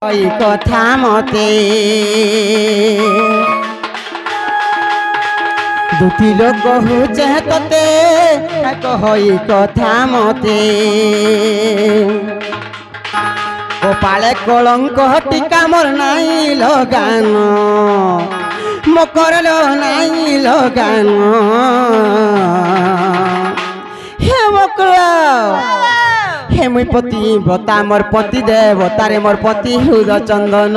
এই কথা মতে দুটি লোক কহুছে তোতে কই কথা মতে কপালে কলঙ্ক টিকা মোর নাই লগান মকরল নাই লগান হে মকরা হে মুই পতি ব্রতা মোর পতি দেবতারে মোর পতি হৃদ চন্দন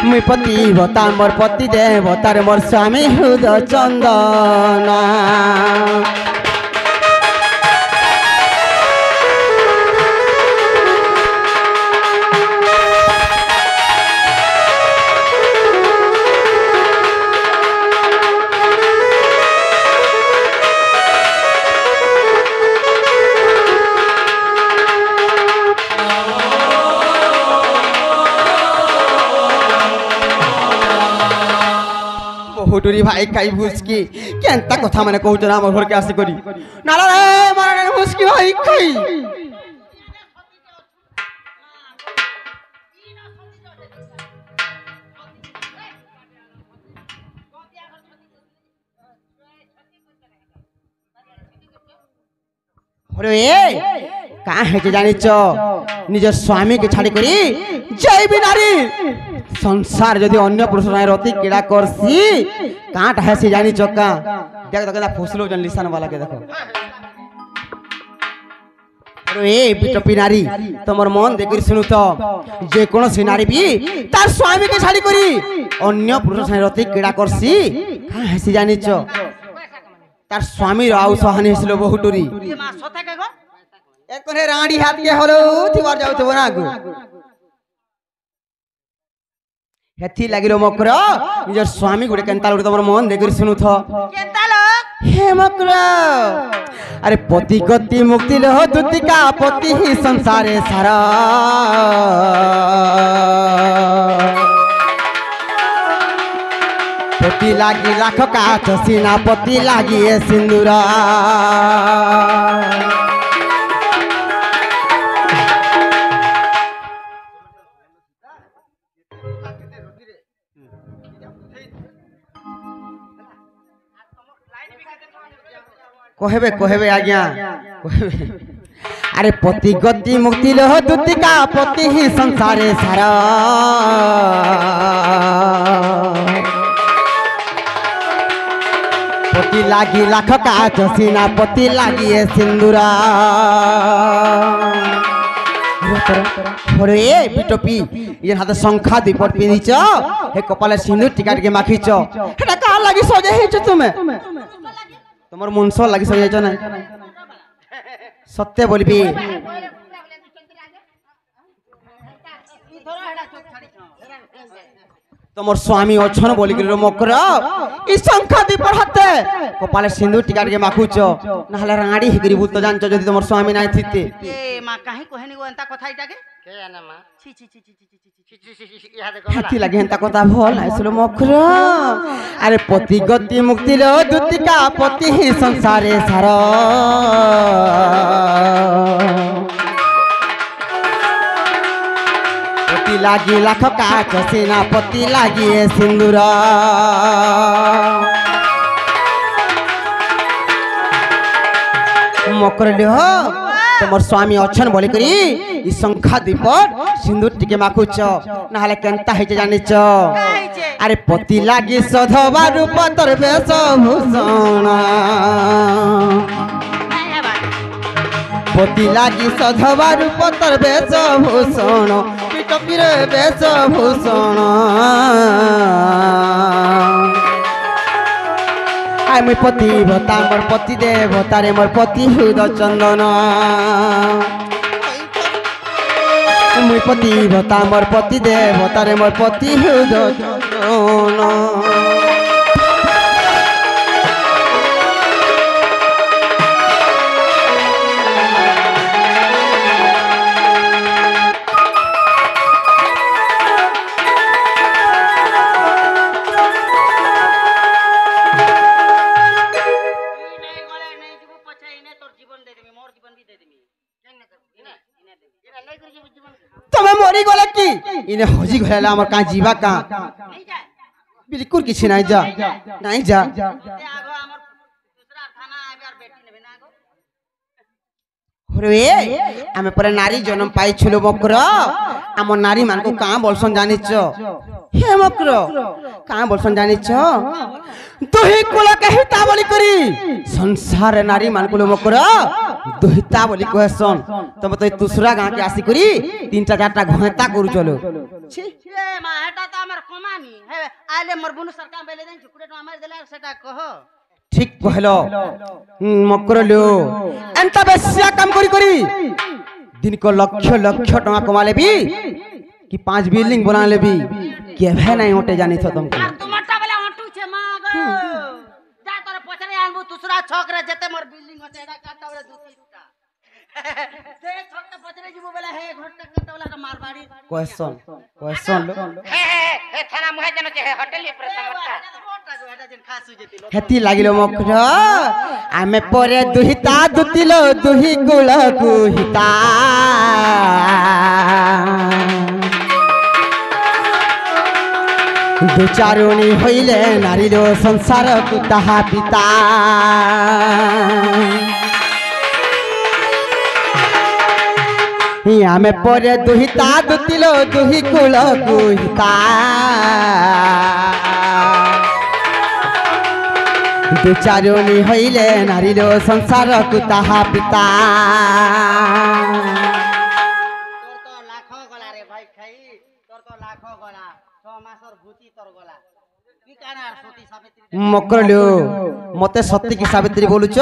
মুই পতি ব্রতা মোর পতি দেবতারে মোর স্বামী হৃদ চন্দন हुटुरी भाई कई भूसकी केंता कथा माने कहू ना हमर घर के आसी करी नाला रे मारे भूसकी भाई कई अरे ए का है जे जानि छ निज स्वामी के छाड़ी करी जय भी नारी संसार जदि अन्य पुरुष नाय रति कीड़ा करसी काट है से जानी चक्का देख तो कहना फसलो जन लिसान वाला के देखो अरे ए बिटपी नारी तमर मन देखि सुनु तो जे कोन सी नारी भी तार स्वामी के छाड़ी करी अन्य पुरुष नाय रति कीड़ा करसी का है से जानी छ तार स्वामी राउ सहानी हसलो बहुटुरी मा सथे के गो एक कोने राडी हाथ के हलो थिवार जाउ तो बना गो हेथी लागिलो मकर निजर स्वामी गुडे केंताल गुडे तमर मन देखि सुनु थो केंताल हे मकर अरे पति गति मुक्ति लो दुतिका पति ही संसारे सारा पति लागी लाख काच सीना पति लागी ए सिंदूरा कहबे कहबे आज्ञा कहबे अरे पति गति मुक्ति लो दुतिका पति ही संसारे सारा पति लागी लाख काच सीना पति लागी ए सिंदूरा अरे ए बिटपी ये हाथ संखा दीपट पिनिच हे कपाले सिंदूर टिका के माखिच हेटा का लागी सजे हेछ तुमे तमर मुनसो लागी सजे छ ना सत्य बोलबी तमर स्वामी अछन बोली के मकर ई संखा दीपर हाथे कपाले सिंदूर टिका के माखुच नहले राडी हिगरी भूत जानच जदी तमर स्वामी नाही थिते ए मा काहे कहनी गो एंता कथा इटा के आना मा छी छी छी छी छी या देखो हाथी लागे एंता कथा भल आइसलो मकर अरे पति गति मुक्ति लो दुतिका पति ही संसारे सारा पति लागी लाख काच सीना पति लागी ए सिंदूरा मकर ले हो तमर स्वामी अछन बोली करी ई संखा दीपट सिंदूर टिके माखुच नहले केंता हे जानि छ अरे पति लागी सधवा रूप तर वेश भूषण पति लागी सधवा रूप तर वेश भूषण पिटपीर वेश भूषण आय मुई पति भता मोर पति देवतारे मोर पति हृद चंदन मुई पति भता मोर पति देवतारे मोर पति हृद चंदन তুমি মরি গলে কি ইনে হজি গলে আমার কাঁ জিবা কাঁ बिल्कुल किसी नहीं जा नहीं जा रे आमे पर नारी जन्म पाई छुलो मकर आम नारी मान को कहाँ बोलसन जानिच हे मकर कहाँ बोलसन जानिच दुही कुल के हिता बोली करी संसार नारी मान को मकर दुहिता बोली कहसन तब तो दूसरा गां के आसी करी तीन चारटा घंटा करू चलो छी ए मा हेटा त हमर कमानी हे आले मोर बुनु सरकार बेले देन छुकुडे तो हमर देला सेटा कह ठीक कहलो मकर लो एंता बेसिया काम करी करी दिन को लक्ष लक्ष टका कमा लेबी कि 5 बिल्डिंग बना लेबी केभे नहीं होटे जानी छ तुमको यार तुमटा बेला हटू छे माग जा तोरे पछरे आनबू दूसरा छोकरे जते मोर बिल्डिंग होते एडा काटा बेला दूसरी से छोकरे पछरे जीबो बेला हे घंटा काटा बेला मारबाड़ी क्वेश्चन लो हे थाना मुहे जनो छे होटल ये प्रसंगता हेती लागिलो मकर आमे परे दुहिता दुतिलो दुहि कुल कुहिता दु चारुणी होइले नारीरो संसार कुताहा पिता आमे परे दुहिता दुतिलो दुहि कुल कुहिता दु चारुणी होइले नारीरो संसार कुताहा पिता तोर तो लाखो गला रे भाई खाई तोर तो लाखो गला 6 मासर भूति तोर गला की काना सती सावित्री मकरलो मते सत्य की सावित्री बोलुछ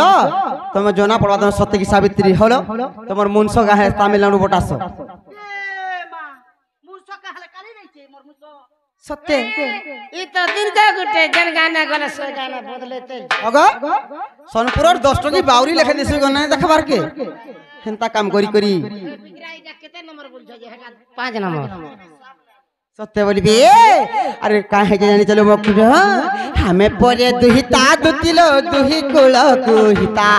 तुम जोना पड़वा तुम सत्य की सावित्री होलो तुमर मुनसो गाहे तमिलनाडु बटास ए मां मुनसो काहले काली नहीं छे मोर मुनसो सत्य ई तो दिन का गुटे जन गाना गला सो गाना बदलेते अगो सोनपुर 10 टकी बाउरी लेखे दिसु गना देखबार के हेंता काम करी करी बिगराईटा केते नंबर बोल जे हेटा 5 नंबर सत्य बोलबी अरे काहे जानी चलो मकुर हमें परे दुहिता दुतिलो दुहि कुल कुहिता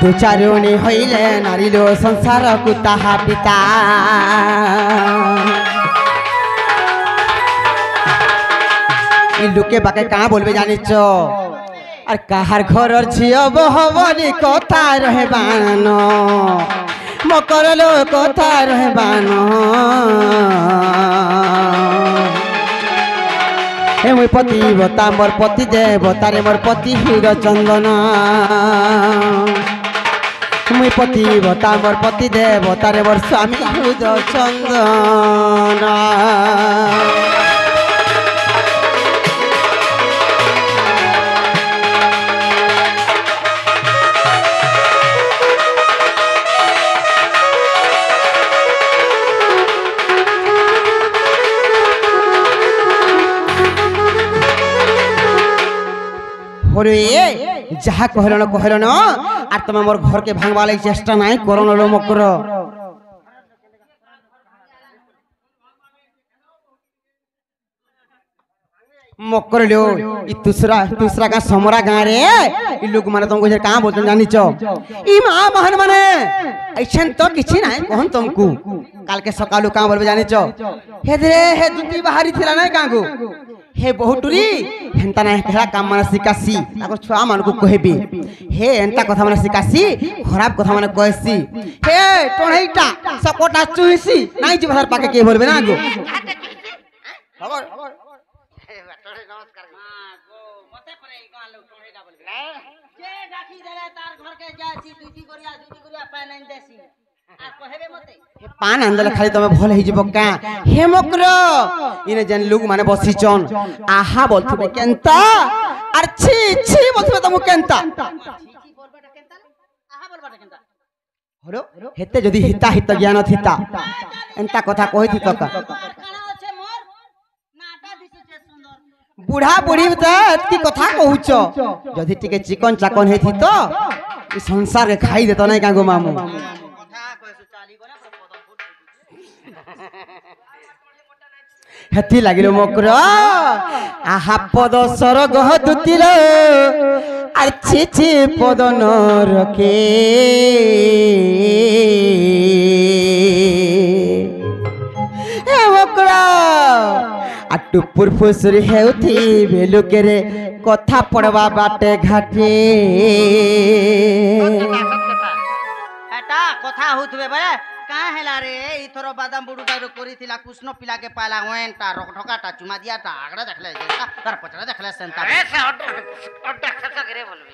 दु चारुणी होइले नारीलो संसार कुताहा पिता लुके बाके कहाँ बोलबे जानिच और कहार घर झियो बहबली कथा रहबान मकर लो कथा रहबान हे मोर पति बता मोर पति देवता रे मोर पति हीर चंदन मुई पति बता मोर पति देवता रे मोर स्वामी हीर चंदन जहा कहलन आर तुम मोर घर के भांगवा लगी चेष्टा नहीं करन लो मकर मकर लो ई दूसरा का समरा गां रे ई लोग माने तुमको जे कहां बोलतन जानी छ ई मां बहन माने ऐछन तो किछि नहीं कहन तुमको काल के सकालु कहां बोलबे जानी छ हे रे हे दुती बाहरी थिला नहीं कांगो हे बहुटुरी हेंता ना हेला काम माने सिकासी ताको छुआ मान को कहबी हे एंता कथा माने सिकासी खराब कथा माने कहसी हे टोणैटा सकोटा चुहिसी नाही जी भाषा पाके के बोलबे ना गो खबर हे टोणे नमस्कार हां गो मते परे गां लोग टोणैटा बोलबे जे डाकी देले तार घर के जाची दुती करिया पाए नहीं देसी आ कहबे मते हे पान अंदल खाली तमे भल ही जब का हे मकर इने जन लोग माने बसिचन आहा बोलथबे केनता आर छी छी बोलथबे तमु केनता छी छी बोलबाटा केनता आहा बोलबाटा केनता हरो हेते जदी हिता हित ज्ञान थिता एंता कथा कहि थी तका बुढ़ा बुढ़ी की कथा कहूच जदि टिके चिकन चाकन हे थी तो ई संसार के खाई देतो नहीं कागो मामू হেতি লাগিল মকর আহা পদ স্বর্গ দুতিল আর ছি পদ নরকে মকর আর টুপুর ফুসুরি হেউথিবে লোকেরে কথা পড়বা বাটে ঘাটে এটা কথা হউথবে বে কাঁ হেলা রে ইথর বাদাম বুড়ু গাইর করিছিলা কৃষ্ণ পিলাকে পাইলা ওয়েনটা রকঢকাটা চুমা দিয়াটা আগড়া দেখলে তার পছরে দেখলে সেন্তা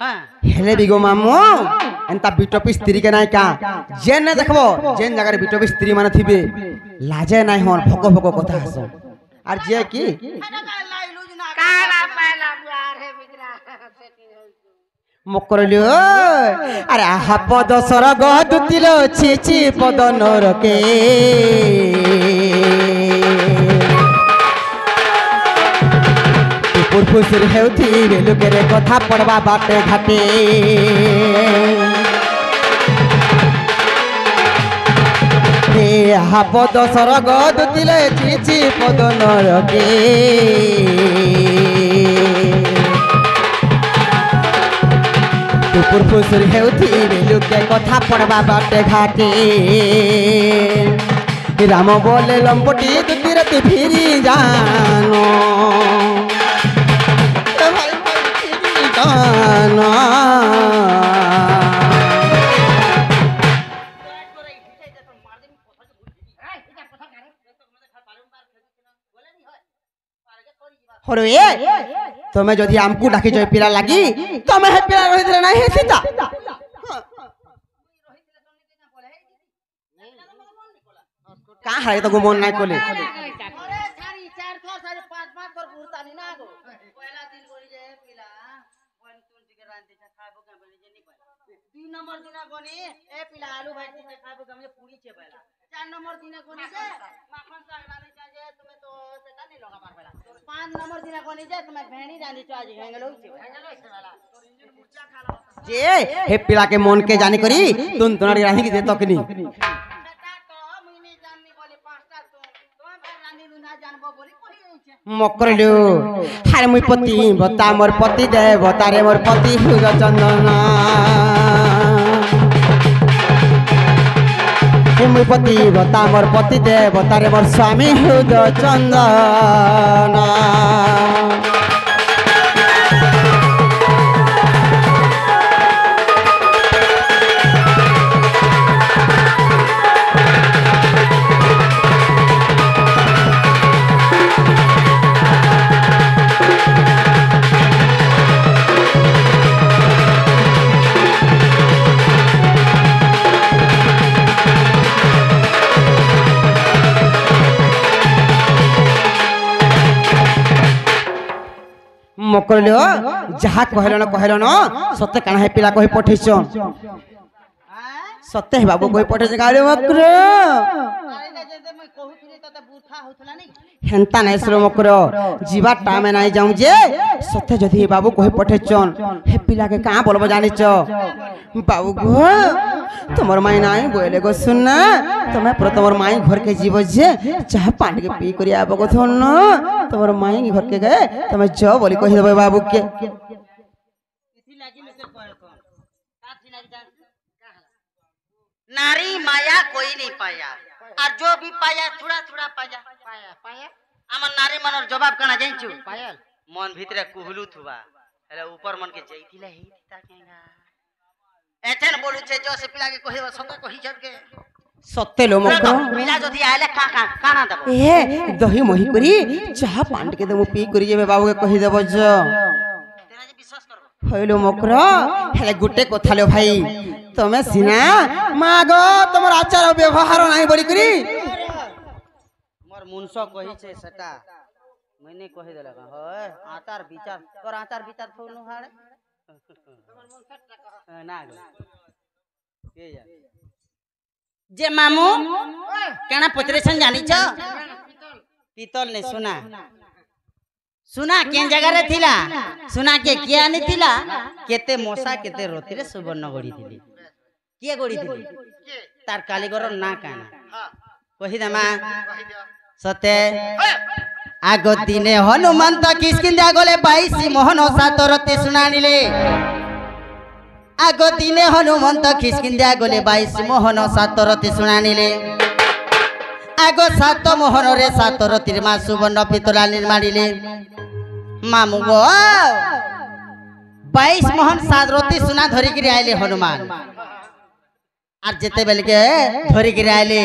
হ্যাঁ হেলে বিগো মামু এন্তা বিটপি স্ত্রী কে নাই কা যেন না দেখবো যেন জায়গার বিটপি স্ত্রী মানে থিবে লাজে নাই হন ভক ভক কথা হাস আর যে কি মকরলিও আরে আহা পদ স্বর্গ দুতিল ছি পদ নরকে ফুসুর হেউথিবে লোকেরে কথা পড়বা বাটে ঘাটে হে আহা পদ স্বর্গ দুতিল ছি পদ নরকে টুপুর ফুসুর হেউথিবে লোকে কথা পড়বা বাটে ঘাটে রাম বলে লম্পটি দুটি রাতে ফিরি জানো তুমি যদি আমকু ডাকিছ পিলা লাগি তুমি হে পিলা রহিলে নাই হে সীতা কা হারে তো মন নাই কলে नंबर दिना कोनी ए पिला आलू भाजी से खाबो गमे पूरी छे पहला 4 नंबर दिना कोनी जे माखन साग रानी चाहे तुम्हें तो सेटा नहीं लगा पार पहला 5 नंबर दिना कोनी जे तुम्हें भेणी रानी चाहे हेंगलो छे वाला जे हे पिला के मन के जानी करी तुन तोनारी रानी के दे तकनी सेटा तो मुनी जाननी बोली पांचटा तो रानी ना जानबो बोली कोही छे मकरलु हारे मुई पति बता मोर पति दे बतारे मोर पति हुज चंदन मुई पति बता मोर पति दे बतारे मोर स्वामी हुज चंदन मकरलियो जहा कहलन सत्य काना है पिला कहि पठैछ सत्य है बाबू कहि पठैछ गाले मकर हेंता नहीं सर मकर जीवा टाइम नहीं जाऊं जे सत्य जदि बाबू कहि पठैछन हे पिला के का बोलबो जानिछ बाबू गो तुमर माई नाही बोले गो सुन तुम तुमर माई घर के जीव जे चाह पानी के पी करी आबो गो थन तुमर माई घर के गए तुम जो बोली कहि देबे बाबू के नारी माया कोई नहीं पाया और जो भी पाया थोड़ा थोड़ा पाया पाया पाया আমার নারী মনর জবাব কানা জানছু পায়াল মন ভিতরে কুহলু থুবা হেলে উপর মন কে যাইতিলা হেইতা কেঙ্গা এতেন বলুছে যে সে পিলাকে কহিব সঙ্গে কহি জটকে সত্যে লো মকর পিলা যদি আইলে কানা দেব এ দহি মহি করি চাহ পান के देमु पी करी जेबे बाबू के कहि देब ज তেরা যে বিশ্বাস করব হইলো মকর হেলে গুটে কথা লো ভাই তুমি সিনা মাগো তোমার আচার ব্যবহার নাই বলি করি मोर मुनसो कहिছে সেটা मैंने कहि देला হয় आचार विचार तोर आचार विचार थोनु हाड़े তোমার মন সটটা কহ না গো কে জানে যে মামু কেনা পচরেছন জানিছ পিতল ने सुना सुना केन जगह रे थिला सुना के किया आनी थिला केते मशा केते रोती रे सुवर्ण गड़ी थिली किए गड़ी थिली तार कालीगर ना काना कहि देमा सते आग दिने हनुमंत किसकिंदा गले 22 मोहन सातरती शुणानिले आग दिने हनुमंत किसकिंदा गले 22 मोहन सातरती शुणानिले आग सात मोहन रे सातरतीर मा सुवर्ण पितला निर्माणिले मामू गो 22 मोहन सातरती सुना धरी कि आइले हनुमान আর যেতে বেলকে ধরি গিরে আইলে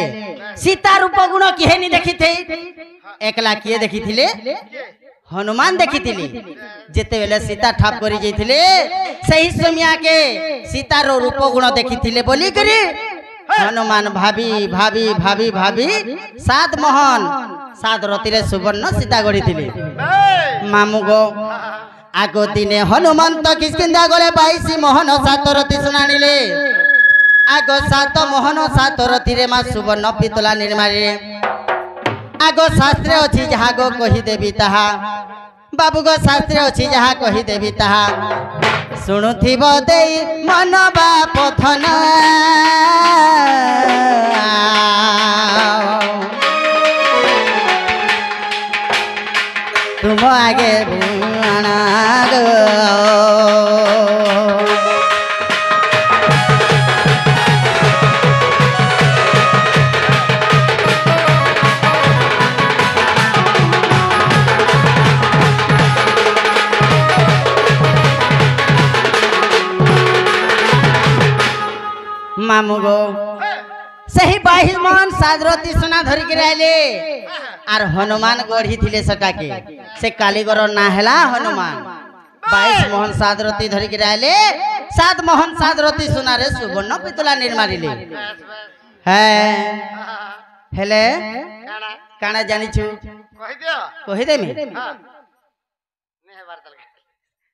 সীতা রূপ গুণ কিহে নি দেখিতে একলা কিয়ে দেখিলে হনুমান দেখিলে যেতে বেলে সীতা ঠাপ করি যাইলে সেই সময়কে সীতার রূপ গুণ দেখিলে বলি করি হনুমান ভাবি ভাবি ভাবি ভাবি 7 মোহন 7 রতিরে সুবর্ণ সীতা গড়িলে মামু গো আগ দিনে হনুমন্ত কিষ্কিন্ধা গলে 22 মোহন 7 রতি শুনানিলে आग 7 मोहन 7 रथिरे मा सुवर्ण पितला निर्माणे आग शास्त्रे अछि जहा गो कहि देबी ताहा बाबू गो शास्त्रे अछि जहा कहि देबी ताहा सुनुथिब देई मन बापथन तुम आगे बुआना गो मामू गो सही 22 मोहन सादरती सुना धरी के आइले आर हनुमान गढ़ी थिले सटा के से कालीगर ना हैला हनुमान 22 मोहन सादरती धरी के आइले 7 मोहन सादरती सुना रे सुवर्ण पितला निर्मारिले है हेले काना जानि छु कहि दे मी ने वार्तल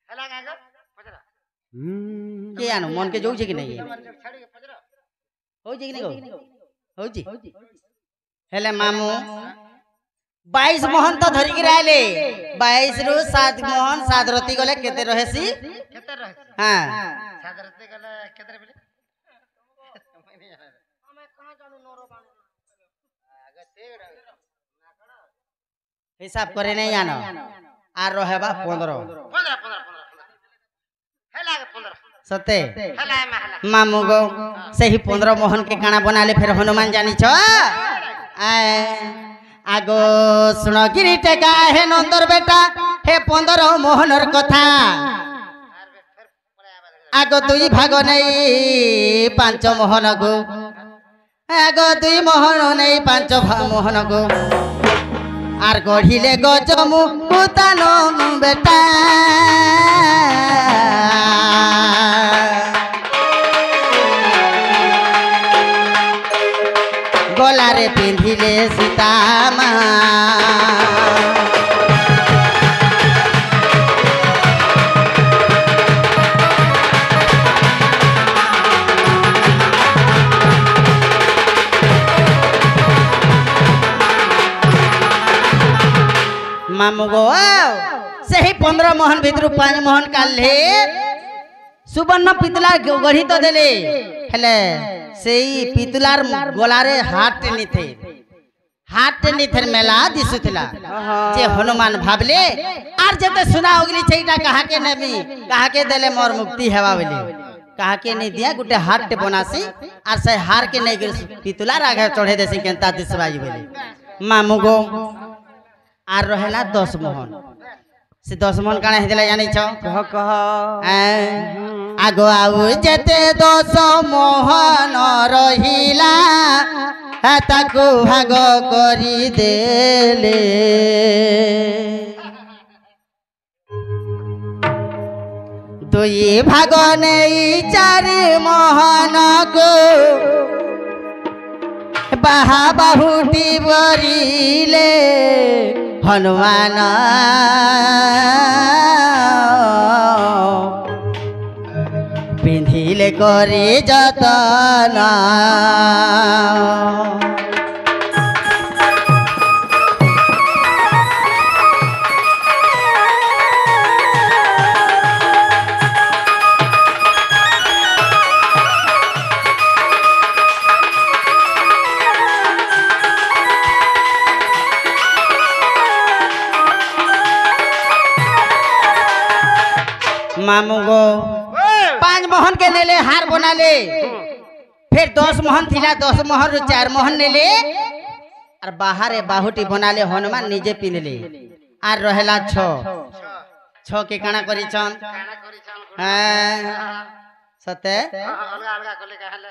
हैला गागो पचरा के आनो मन के जोउ छे कि नहीं होजी कि नहीं होजी हेले मामू 22 मोहन तो धरी कि आइले 22 रु 7 मोहन 7 रति गले केते रहेसी केते रहेसी हां 7 रति गले केते बेले हमें कहां जानू नोरो बाणी आगे तेड़ हिसाब करे नहीं आनो आर रहेबा 15 हेला 15 सते मामू गो सही 15 मोहन के काना बनाले फिर हनुमान जानी छ आगो सुन गिरी टेका हे नंदर बेटा हे 15 मोहनर कथा आगो 2 भाग नहीं 5 मोहन गो आगो 2 मोहन नहीं 5 मोहन गो आर गढ़िले गजमु कुतानो बेटा गलारे पिंधिले सीता माँ मामू गो सही 15 मोहन भितर 5 मोहन काले सुवर्ण पितला गढ़ी तो देले हेले सेई पितलार गलारे हाट निथे मेला दिसुथिला जे हनुमान भाबले आर जते सुना होगली छैटा कहा के नेमी कहा के देले मोर मुक्ति हेबा बोली कहा के नहीं दिया गुटे हाट टे बनासी आर से हार के नहीं पितलार आगे चढ़े देसी केनता दिसबाई बोली मामू गो आर रहेला 10 मोहन से 10 मोहन काना हेदेला जानि छ कह आगो आउ जेते 10 मोहन रहिला ताको भाग करी देले दुई भाग नहीं 4 मोहन को बाहा बाहुटी बरिले हनुमान पिंधिले करे जतना नेले हार बनाले फिर 10 मोहन थिला 10 मोहन रु 4 मोहन नेले और बाहर बाहुटी बनाले हनुमान निजे पिनले आर रहेला 6 के काना करिछन सते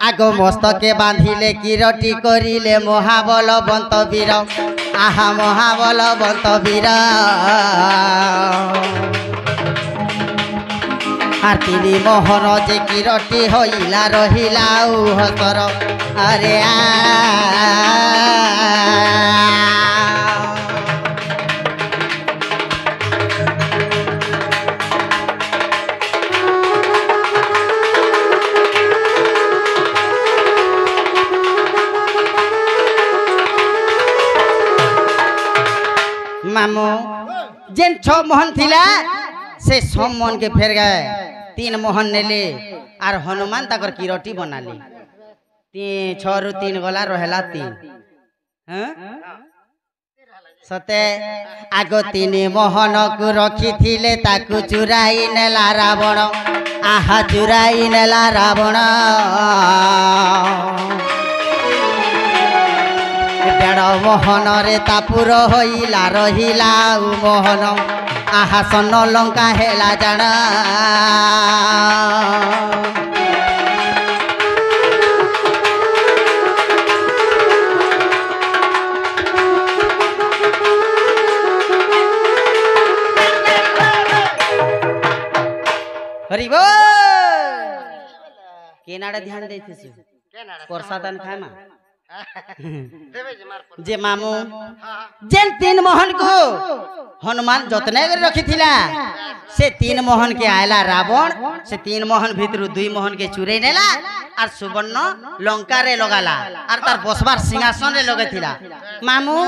आगो मस्तके बांधिले किरटी करिले महाबलवंत वीर आहा महाबलवंत वीर আর তিনি মোহন যে কিরটি হইলা রহিলা হসর আরে मामू जेन 6 मोहन थिला से 6 मोहन के फेर गए 3 मोहन नेले आर हनुमान ताकर किरटी बनाले 6 रु 3 गला रहेला 3 सते आगो 3 मोहन को रखी थिले ताकू चुराई नेला रावण आहा चुराई नेला रावण पेड़ मोहन रे तापुर होइला रहिला मोहन आहा सन लंका हेला जाना हरि बोल केनाडा ध्यान देथिस प्रसादन खामा जे मामू जेन 3 मोहन को हनुमान जतने रखी थिला से 3 मोहन के आयला रावण से 3 मोहन भितर 2 मोहन के चुरे नेला और सुवर्ण लंका रे लगाला और तार बसबार सिंहासन रे लगे थिला मामू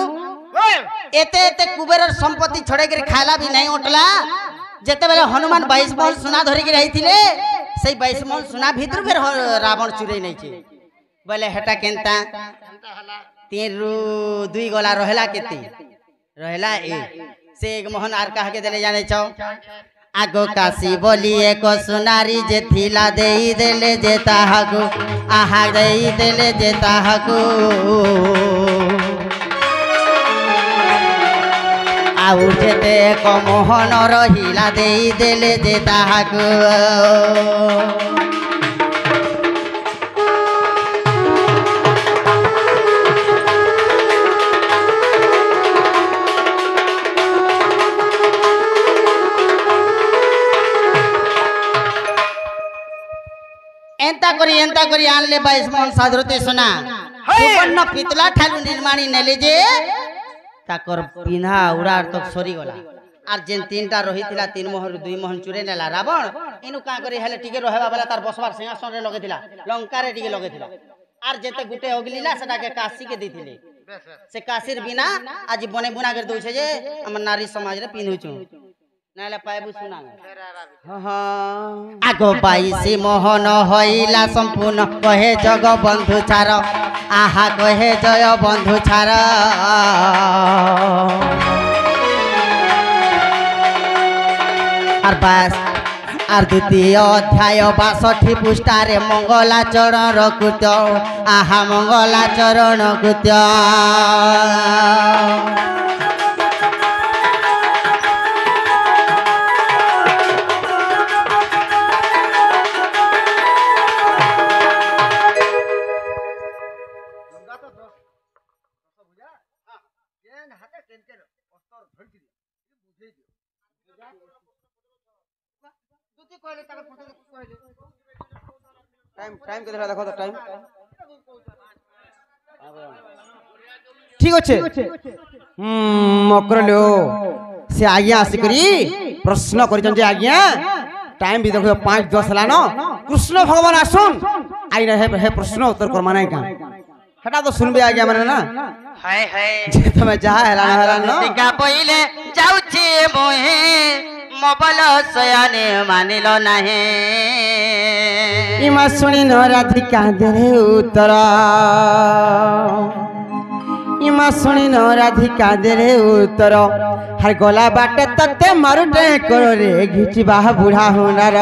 एते एते कुबेर संपत्ति छोड़े के खाला भी नहीं उठला जेते बेले हनुमान 22 महल सोना धरि के रही थिले से 22 महल सोना भितर फिर रावण चुरे नहीं छे बोले हेटा केनता 3 रु 2 गला रहेला केते रहेला 1 से 1 मोहन आर कह के देले जाने छौ आगो काशी बोली एक सुनारी जे थिला देई देले जे ताहागो आहा देई देले जे ताहागो आउ जेते एक मोहन रहिला देई देले जे ताहागो एंता करी आनले 22 मोहन साधुरते सुना सुवर्ण पितला ठालु निर्माणी नेले जे ताकर पिन्हा उड़ार तक सरी गला आर जेन 3टा रहिथिला 3 मोहन 2 मोहन चुरे नेला रावण इनु का करी हेले टिके रहबा वाला तार बसबार सिंहासन रे लगेथिला लंका रे टिके लगेथिला आर जेते गुटे होगलीला सेटा के काशी के देथिले से काशीर बिना आज बने बुना कर दोछे जे हमर नारी समाज रे पिन्हुछु नाले पाइबु सुना आगो 22 मोहन होइला संपूर्ण कहे जग बंधु छार आहा कहे जय बंधु छार आर बास आर 2य अध्याय 62 पृष्ठारे मंगलाचरण कृत्य आहा मंगलाचरण कृत्य टाइम के देखो तो टाइम ठीक अच्छे मकर लो से आज्ञा आसिकरी प्रश्न करिछन जे आज्ञा टाइम भी देखो 5:10 हला न कृष्ण भगवान आसन आई रहे प्रश्न उत्तर कर माने का हटा तो सुनबे आज्ञा माने ना हाय हाय जे तमे जा हैरान हैरान न टिका पहिले जाउची मोहे मोबाइल सयाने मानिलो नाही इमा सुनी न राधिका देरे उत्तर इमा सुनी न राधिका देरे उत्तर हर गोला बाटे तते मारुटे करो रे घिची बाह बुढ़ा हुनार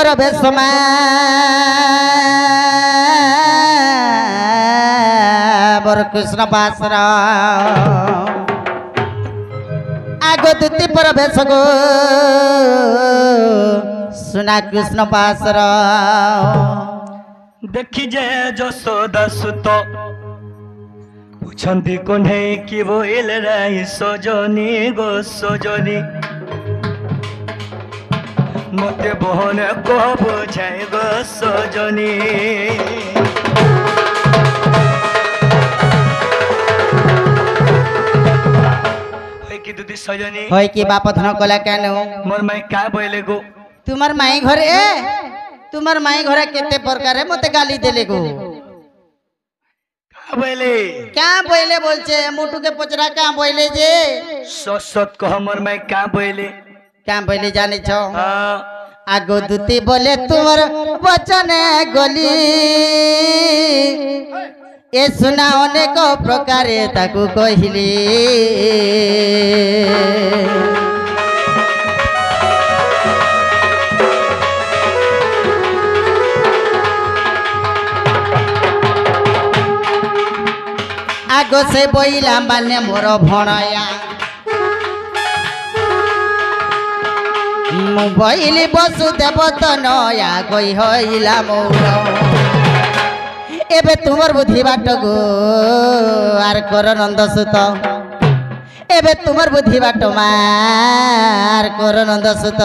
परवेश बर कृष्ण पासर आगो दुति परवेश गो सुना कृष्ण पासर देखी जे यशोदा सुत पूछती कन्हे कि बोल राई सजनी गो सजनी मते बहन को बुझाए गो सजनी कि दुदी सजनी होय कि बाप धन कला केन मोर माई का बोले गो तुम्हार माई घरे तुम्हार माई घरे केते प्रकार मते गाली देले गो का बोले क्या बोले बोलछे मोटू के पचरा का बोले जे सत सत कह मोर माई का बोले क्या बोले जाने छो हां आगो दुती बोले तुमर वचन गली ए सुना अनेक प्रकार ताकू कहिली आगो से बोइला माने मोर भणया मोबाइल बसुदेव तनया गई हइला मोर एबे तुमर बुद्धि बाट गो आर कर नंद सुत एबे तुमर बुद्धि बाट मार कर नंद सुत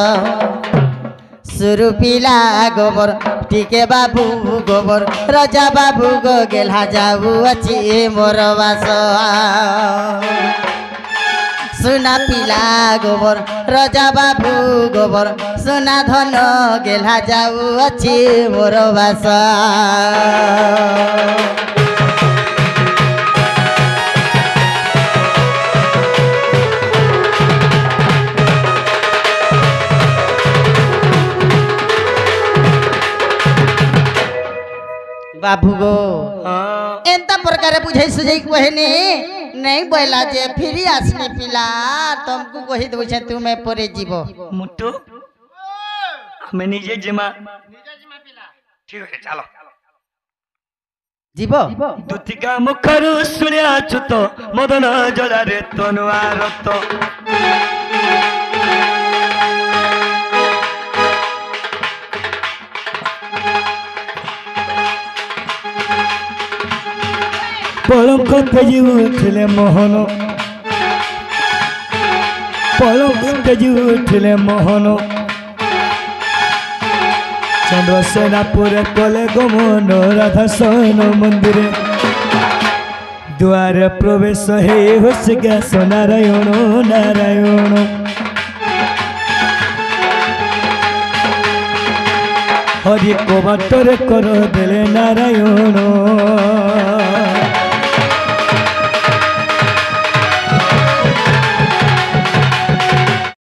सुरुपिला गोबर टिके बाबू गोबर राजा बाबू गो गेला जाऊ अछि मोर बास सुना पिला गोबर राजा बाबू गोबर सुना धन गेला जाऊ अछि मोर बास बाबू गो एंता प्रकार बुझाई सुझाई कहनी नहीं बोला जे फिर आसनी पिला तुमको कही दो छे तुम्हें परे जीवो मुट्टू हमें निजे जिमा पिला ठीक है चलो जीवो दुतिका मुखरु सुनिया छुत मदन जलारे तनुआर तो पलंक तेजी उठले मोहन पलंक तेजी उठले मोहन चंद्रसेनापुर कले गमन राधा सन मंदिर द्वार प्रवेश हे होस ग्यास नारायण नारायण हरि को बाटर कर देले नारायण